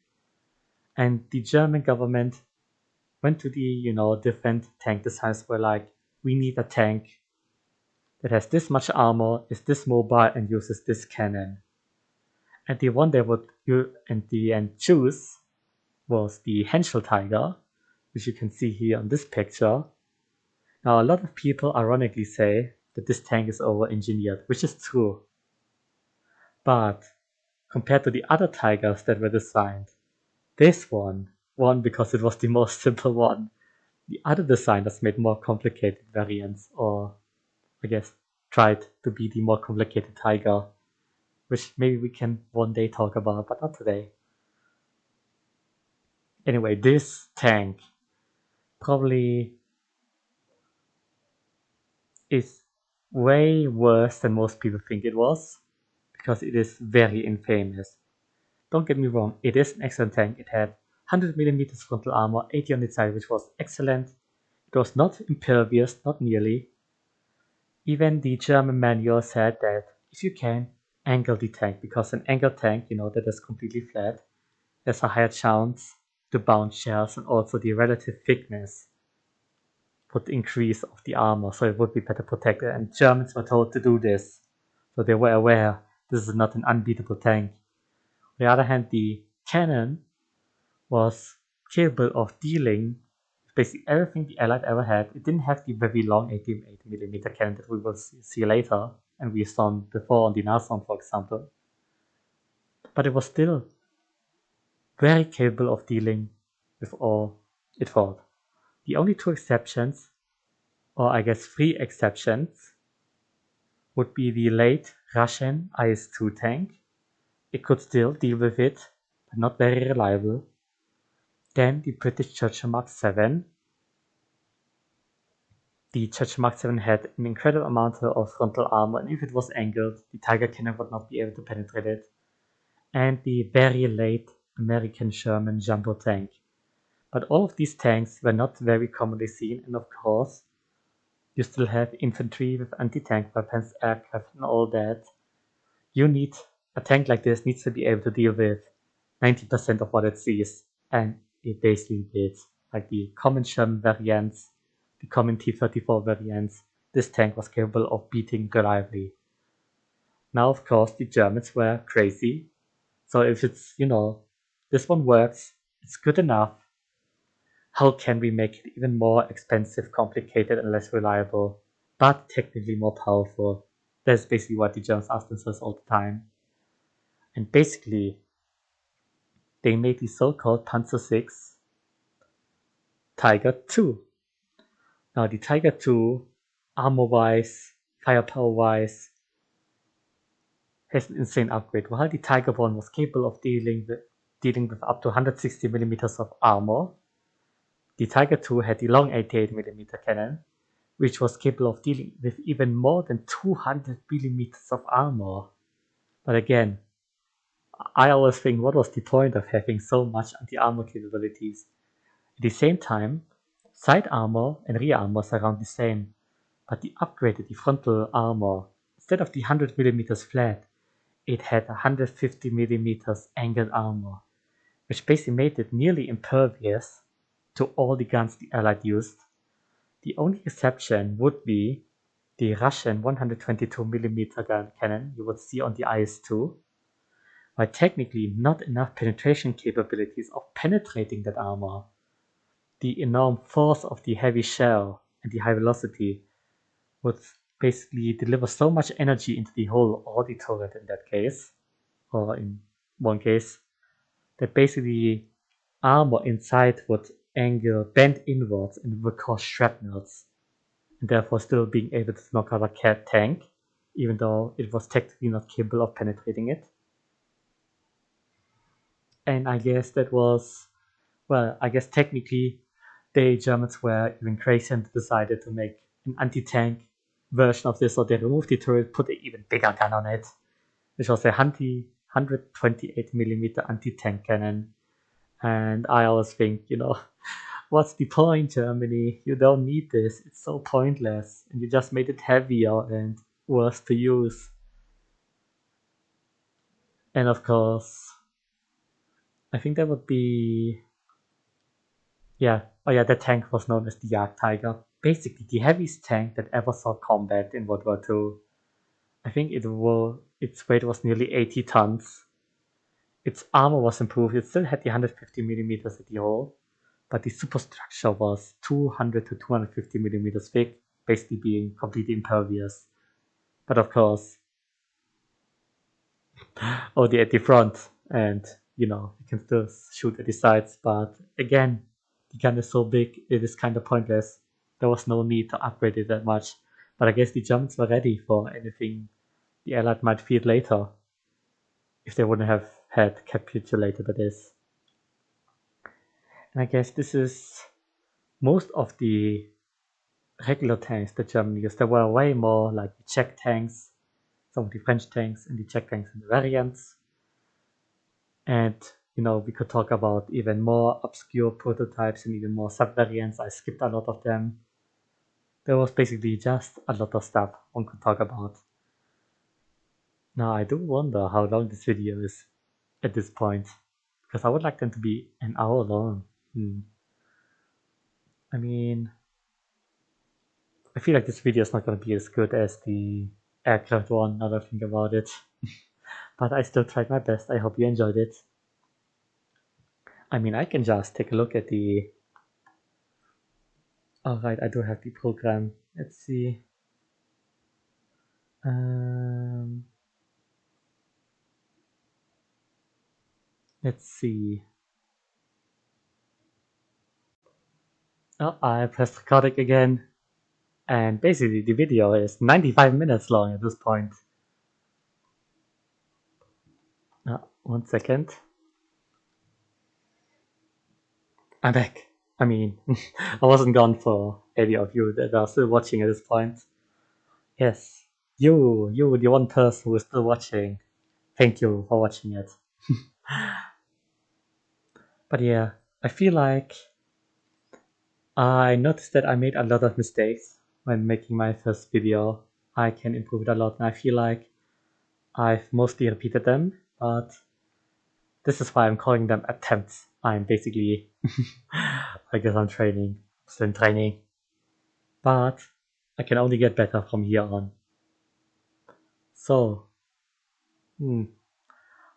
and the German government went to the different tank designs were like, we need a tank that has this much armor, is this mobile, and uses this cannon. And the one they would in the end choose was the Henschel Tiger, which you can see here on this picture. Now a lot of people ironically say that this tank is over-engineered, which is true. But compared to the other Tigers that were designed, this one won because it was the most simple one. The other designers made more complicated variants, or I guess tried to be the more complicated Tiger, which maybe we can one day talk about, but not today. Anyway, this tank probably is way worse than most people think it was, because it is very infamous. Don't get me wrong, it is an excellent tank. It had 100mm frontal armor, 80 on its side, which was excellent. It was not impervious, not nearly. Even the German manual said that if you can, angle the tank, because an angled tank, that is completely flat, there's a higher chance to bounce shells, and also the relative thickness would increase of the armor, so it would be better protected. And Germans were told to do this, so they were aware this is not an unbeatable tank. On the other hand, the cannon was capable of dealing basically everything the Allied ever had. It didn't have the very long 80mm cannon that we will see later, and we saw before on the Nashorn, for example. But it was still very capable of dealing with all it fought. The only two exceptions, or I guess three exceptions, would be the late Russian IS-2 tank. It could still deal with it, but not very reliable. Then the British Churchill Mark 7. The Churchill Mark 7 had an incredible amount of frontal armor, and if it was angled, the Tiger cannon would not be able to penetrate it. And the very late American Sherman jumbo tank. But all of these tanks were not very commonly seen, and of course, You still have infantry with anti-tank weapons, aircraft, and all that. You need a tank like this needs to be able to deal with 90% of what it sees, and it basically did. Like the common Sherman variants, the common T-34 variants, this tank was capable of beating reliably. Now, of course, the Germans were crazy. So if it's, this one works, it's good enough, how can we make it even more expensive, complicated, and less reliable, but technically more powerful? That's basically what the Germans ask themselves all the time. And basically, they made the so-called Panzer VI Tiger II. Now, the Tiger II, armor-wise, firepower-wise, has an insane upgrade. While the Tiger I was capable of dealing with up to 160 millimeters of armor, the Tiger II had the long 88mm cannon, which was capable of dealing with even more than 200 millimeters of armor. But again, I always think, what was the point of having so much anti-armor capabilities? At the same time, side armor and rear armor are around the same, but the upgraded the frontal armor. Instead of the 100 millimeters flat, it had 150 millimeters angled armor, which basically made it nearly impervious to all the guns the Allied used. The only exception would be the Russian 122mm gun cannon you would see on the IS-2, while technically not enough penetration capabilities of penetrating that armor. The enormous force of the heavy shell and the high velocity would basically deliver so much energy into the whole Audi turret in that case, or in one case, that basically armor inside would bend inwards and would cause shrapnels, and therefore still being able to knock out a cat tank, even though it was technically not capable of penetrating it. And I guess that was, well, I guess technically the Germans were even crazy and decided to make an anti-tank version of this, so they removed the turret, put an even bigger gun on it, which was a 128mm anti-tank cannon. And I always think, what's the point, Germany? You don't need this. It's so pointless. And you just made it heavier and worse to use. And of course, I think that would be, yeah. Oh yeah, that tank was known as the Jagdtiger. Basically, the heaviest tank that ever saw combat in World War II. I think its weight was nearly 80 tons. Its armor was improved. It still had the 150 millimeters at the hull, but the superstructure was 200 to 250 millimeters thick, basically being completely impervious. But of course, only at the front, and you can still shoot at the sides. But again, the gun is so big, it is kind of pointless. There was no need to upgrade it that much. But I guess the Germans were ready for anything the Allied might field later, if they wouldn't have had capitulated at this. And I guess this is most of the regular tanks that Germany used. There were way more like the Czech tanks, some of the French tanks, and the Czech tanks and the variants. And we could talk about even more obscure prototypes and even more sub-variants. I skipped a lot of them. There was basically just a lot of stuff one could talk about. Now I do wonder how long this video is at this point, because I would like them to be an hour long. I mean, I feel like this video is not going to be as good as the aircraft one, now that I think about it. But I still tried my best. I hope you enjoyed it. I mean, I can just take a look at the... Alright, I do have the program. Let's see. Let's see. Oh, I pressed recording again. And basically the video is 95 minutes long at this point. 1 second. I'm back. I mean, I wasn't gone for any of you that are still watching at this point. Yes, you, the one person who is still watching. Thank you for watching it. But yeah, I feel like I noticed that I made a lot of mistakes. when making my first video. I can improve it a lot, and I feel like I've mostly repeated them, but this is why I'm calling them attempts. I'm basically, I guess I'm training, still in training, but I can only get better from here on. So,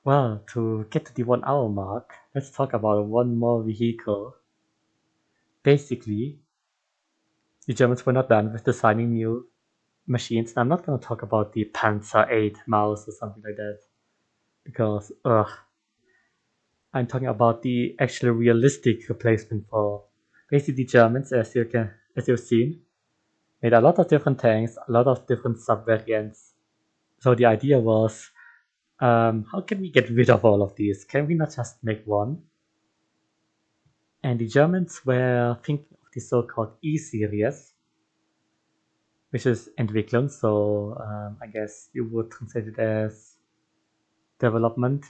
well, to get to the 1 hour mark, let's talk about one more vehicle. Basically, the Germans were not done with designing new machines. And I'm not going to talk about the Panzer 8 mouse or something like that, because, I'm talking about the actually realistic replacement for basically the Germans, as you've seen, made a lot of different tanks, a lot of different sub-variants. So the idea was, how can we get rid of all of these? Can we not just make one? And the Germans were thinking of the so-called E-series, which is Entwicklung, so I guess you would translate it as development.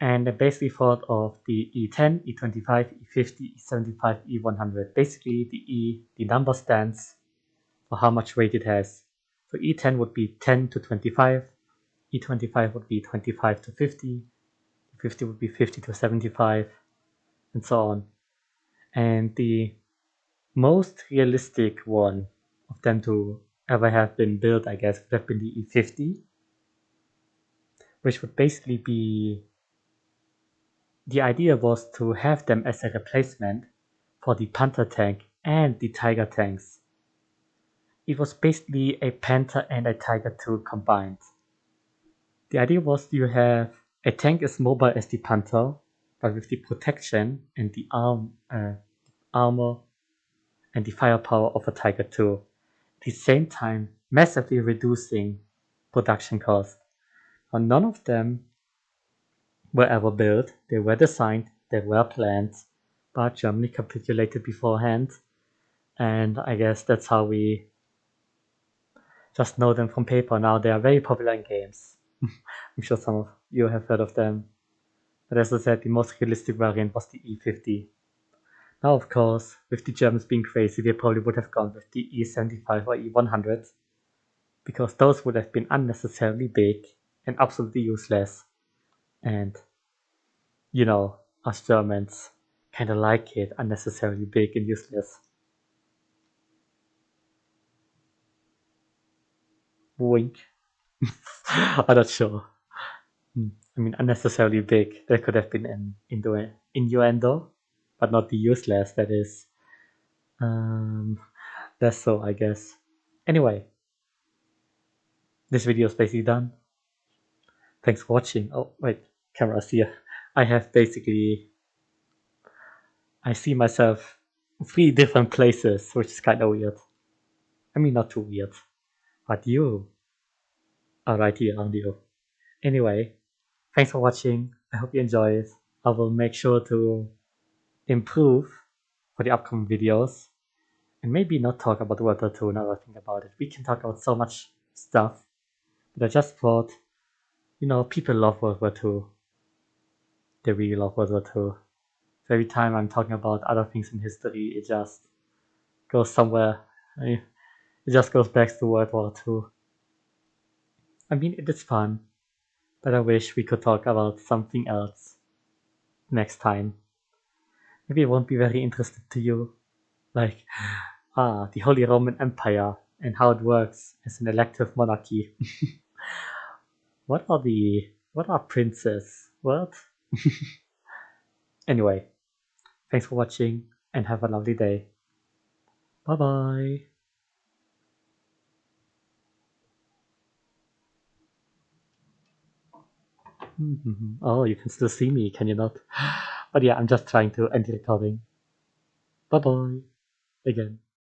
And they basically thought of the E10, E25, E50, E75, E100. Basically, the number stands for how much weight it has. So E10 would be 10 to 25, E25 would be 25 to 50, E50 would be 50 to 75, and so on. And the most realistic one of them to ever have been built, I guess, would have been the E50, which would basically be, the idea was to have them as a replacement for the Panther tank and the Tiger tanks. It was basically a Panther and a Tiger 2 combined. The idea was you have a tank as mobile as the Panther, but with the protection and the armor and the firepower of a Tiger 2. At the same time, massively reducing production costs. Now, none of them were ever built. They were designed, they were planned, but Germany capitulated beforehand, and I guess that's how we just know them from paper. Now they are very popular in games. I'm sure some of you have heard of them. But as I said, the most realistic variant was the E50. Now, of course, with the Germans being crazy, they probably would have gone with the E75 or E100, because those would have been unnecessarily big and absolutely useless. And, you know, us Germans kinda like it unnecessarily big and useless. Wink. I'm not sure. I mean, unnecessarily big. That could have been an innuendo, but not the useless. That is, that's so, I guess. Anyway, this video is basically done. Thanks for watching. Oh, wait, camera's here. I have basically, I see myself 3 different places, which is kind of weird. I mean, not too weird, but you are right here, aren't you? Anyway, thanks for watching. I hope you enjoy it. I will make sure to improve for the upcoming videos, and maybe not talk about World War 2 now that I think about it. We can talk about so much stuff, but I just thought, you know, people love World War 2. They really love World War 2. So every time I'm talking about other things in history, it just goes somewhere. It just goes back to World War 2. I mean, it is fun, but I wish we could talk about something else next time. Maybe it won't be very interesting to you. Like, the Holy Roman Empire and how it works as an elective monarchy. What are princes? What? Anyway, thanks for watching and have a lovely day. Bye bye. Oh, you can still see me, can you not? But yeah, I'm just trying to end the recording. Bye bye. Again.